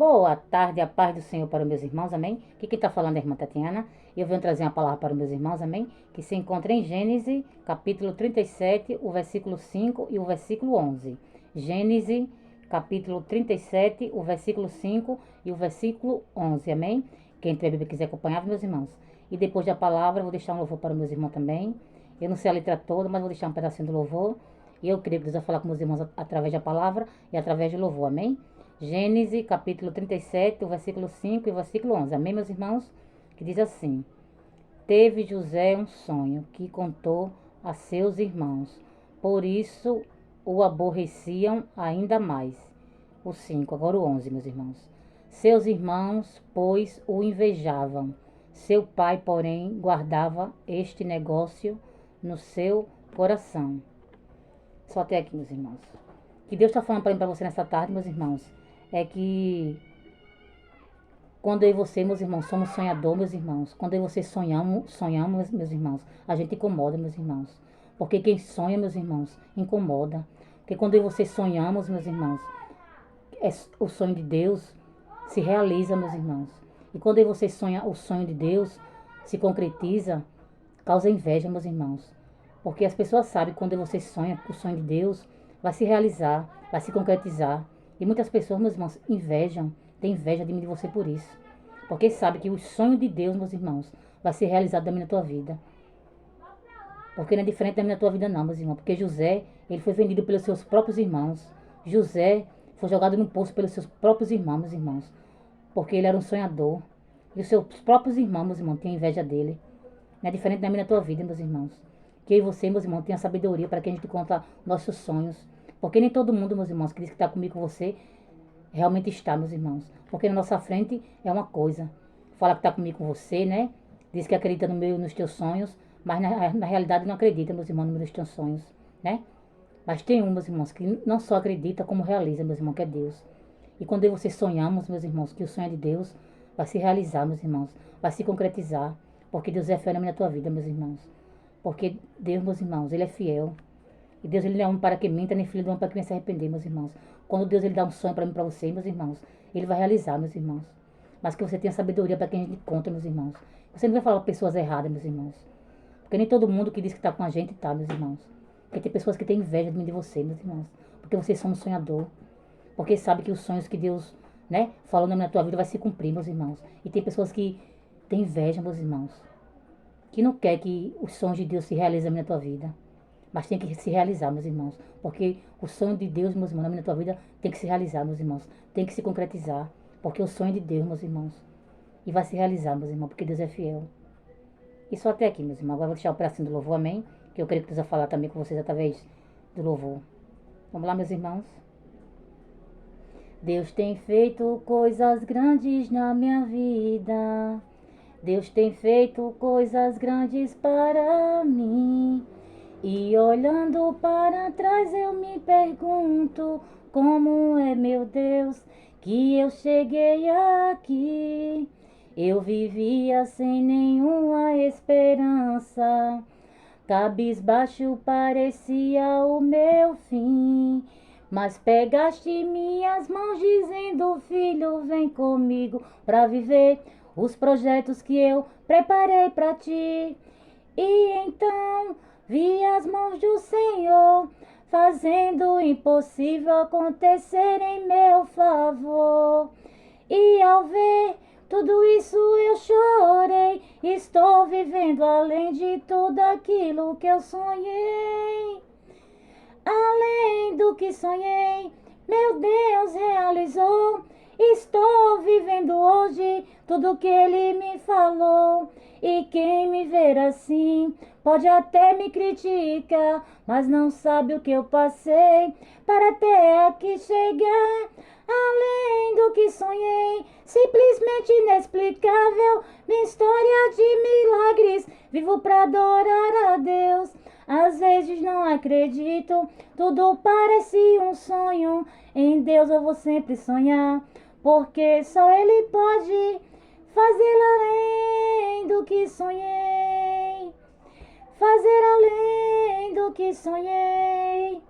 Boa tarde, a paz do Senhor para os meus irmãos, amém? Aqui quem está falando é a irmã Tatiana, e eu venho trazer uma palavra para os meus irmãos, amém? Que se encontra em Gênesis, capítulo 37, o versículo 5 e o versículo 11. Gênesis, capítulo 37, o versículo 5 e o versículo 11, amém? Quem tiver Bíblia quiser acompanhar, meus irmãos. E depois da palavra, eu vou deixar um louvor para os meus irmãos também. Eu não sei a letra toda, mas vou deixar um pedacinho do louvor. E eu creio que Deus vai falar com meus irmãos através da palavra e através do louvor, amém? Gênesis, capítulo 37, o versículo 5 e o versículo 11. Amém, meus irmãos? Que diz assim: Teve José um sonho que contou a seus irmãos. Por isso o aborreciam ainda mais. O 5, agora o 11, meus irmãos. Seus irmãos, pois, o invejavam. Seu pai, porém, guardava este negócio no seu coração. Só até aqui, meus irmãos. Que Deus está falando para você nessa tarde, meus irmãos, é que quando eu e você, meus irmãos, somos sonhadores, meus irmãos, quando eu e você sonhamos, meus irmãos, a gente incomoda, meus irmãos. Porque quem sonha, meus irmãos, incomoda. Porque quando eu e você sonhamos, meus irmãos, o sonho de Deus se realiza, meus irmãos. E quando eu e você sonha, o sonho de Deus se concretiza, causa inveja, meus irmãos. Porque as pessoas sabem que quando você sonha, o sonho de Deus vai se realizar, vai se concretizar. E muitas pessoas, meus irmãos, têm inveja de mim e de você por isso. Porque sabe que o sonho de Deus, meus irmãos, vai ser realizado da minha tua vida. Porque não é diferente da minha tua vida não, meus irmãos. Porque José, ele foi vendido pelos seus próprios irmãos. José foi jogado no poço pelos seus próprios irmãos, meus irmãos. Porque ele era um sonhador. E os seus próprios irmãos, meus irmãos, tinham inveja dele. Não é diferente da minha tua vida, meus irmãos. Que eu e você, meus irmãos, tenha sabedoria para que a gente conta nossos sonhos. Porque nem todo mundo, meus irmãos, que diz que está comigo com você, realmente está, meus irmãos. Porque na nossa frente é uma coisa. Fala que está comigo com você, né? Diz que acredita nos teus sonhos, mas na realidade não acredita, meus irmãos, nos teus sonhos, né? Mas tem meus irmãos, que não só acredita, como realiza, meus irmãos, que é Deus. E quando eu e você sonhamos, meus irmãos, que o sonho é de Deus vai se realizar, meus irmãos, vai se concretizar. Porque Deus é fiel na tua vida, meus irmãos. Porque Deus, meus irmãos, Ele é fiel. E Deus, Ele não é um para que minta, nem filho de um para que venha se arrepender, meus irmãos. Quando Deus, Ele dá um sonho para mim, para você, meus irmãos, Ele vai realizar, meus irmãos. Mas que você tenha sabedoria para que a gente conta, meus irmãos. Você não vai falar para pessoas erradas, meus irmãos. Porque nem todo mundo que diz que está com a gente está, meus irmãos. Porque tem pessoas que têm inveja de mim, de você, meus irmãos. Porque vocês são um sonhador. Porque sabe que os sonhos que Deus, né, falou na tua vida vai se cumprir, meus irmãos. E tem pessoas que têm inveja, meus irmãos, que não quer que os sonhos de Deus se realizem na tua vida. Mas tem que se realizar, meus irmãos. Porque o sonho de Deus, meus irmãos, na tua vida tem que se realizar, meus irmãos. Tem que se concretizar. Porque o sonho de Deus, meus irmãos. E vai se realizar, meus irmãos, porque Deus é fiel. E só até aqui, meus irmãos. Agora eu vou deixar o pedacinho do louvor, amém? Que eu creio que Deus vai falar também com vocês através do louvor. Vamos lá, meus irmãos? Deus tem feito coisas grandes na minha vida. Deus tem feito coisas grandes para mim. E olhando para trás eu me pergunto como é, meu Deus, que eu cheguei aqui. Eu vivia sem nenhuma esperança, cabisbaixo parecia o meu fim. Mas pegaste minhas mãos dizendo, filho, vem comigo pra viver os projetos que eu preparei pra ti. E então vi as mãos do Senhor fazendo o impossível acontecer em meu favor. E ao ver tudo isso eu chorei. Estou vivendo além de tudo aquilo que eu sonhei. Além do que sonhei, meu Deus realizou. Estou vivendo hoje tudo que Ele me falou. E quem me ver assim pode até me criticar, mas não sabe o que eu passei para até aqui chegar. Além do que sonhei, simplesmente inexplicável, minha história de milagres, vivo para adorar a Deus. Às vezes não acredito, tudo parece um sonho, em Deus eu vou sempre sonhar, porque só Ele pode fazer além do que sonhei, fazer além do que sonhei.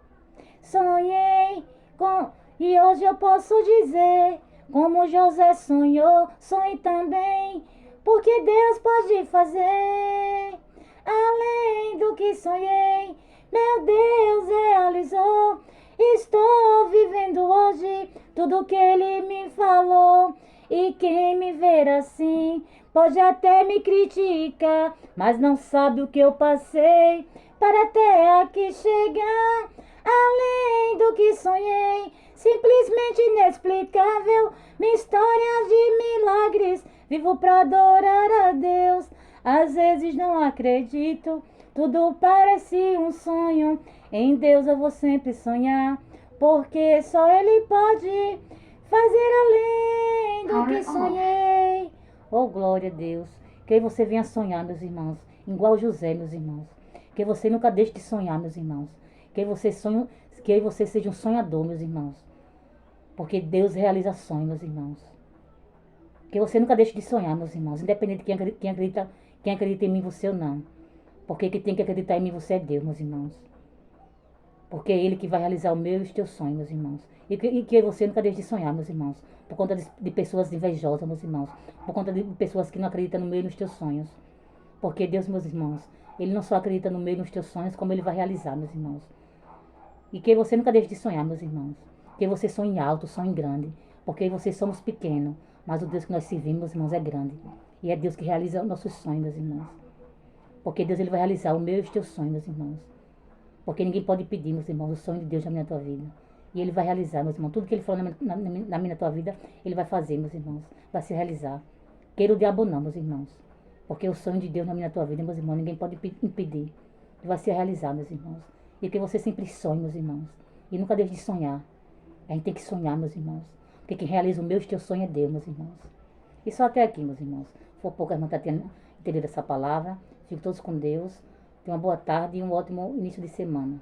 Sonhei com, e hoje eu posso dizer, Como José sonhou, sonhe também, porque Deus pode fazer além do que sonhei. Meu Deus realizou. Estou vivendo hoje tudo que Ele me falou. E quem me ver assim pode até me criticar, mas não sabe o que eu passei para até aqui chegar. Além do que sonhei, simplesmente inexplicável, minha história de milagres, vivo para adorar a Deus. Às vezes não acredito, tudo parece um sonho, em Deus eu vou sempre sonhar, porque só Ele pode fazer além do que sonhei. Oh, glória a Deus. Que você venha sonhar, meus irmãos, igual José, meus irmãos. Que você nunca deixe de sonhar, meus irmãos. Que você seja um sonhador, meus irmãos. Porque Deus realiza sonhos, meus irmãos. Que você nunca deixe de sonhar, meus irmãos. Independente de quem acredita em mim, você ou não. Porque quem tem que acreditar em mim, você é Deus, meus irmãos. Porque é Ele que vai realizar o meu e os teus sonhos, meus irmãos. E que você nunca deixe de sonhar, meus irmãos. Por conta de pessoas invejosas, meus irmãos. Por conta de pessoas que não acreditam no meu e nos teus sonhos. Porque Deus, meus irmãos, Ele não só acredita no meu e nos teus sonhos, como Ele vai realizar, meus irmãos. E que você nunca deixe de sonhar, meus irmãos. Que você sonhe alto, sonhe grande. Porque vocês somos pequenos. Mas o Deus que nós servimos, meus irmãos, é grande. E é Deus que realiza os nossos sonhos, meus irmãos. Porque Deus, Ele vai realizar o meu e os teus sonhos, meus irmãos. Porque ninguém pode pedir, meus irmãos, o sonho de Deus na minha tua vida. E Ele vai realizar, meus irmãos. Tudo que Ele falou na minha tua vida, Ele vai fazer, meus irmãos. Vai se realizar. Queira o diabo não, meus irmãos. Porque o sonho de Deus na minha tua vida, meus irmãos, ninguém pode impedir. Vai se realizar, meus irmãos. E que você sempre sonhe, meus irmãos. E nunca deixe de sonhar. A gente tem que sonhar, meus irmãos. Porque quem realiza o meu e o teu sonho é Deus, meus irmãos. E só até aqui, meus irmãos. Foi pouco a irmã Tatiana entender essa palavra. Fiquem todos com Deus. Tenham uma boa tarde e um ótimo início de semana.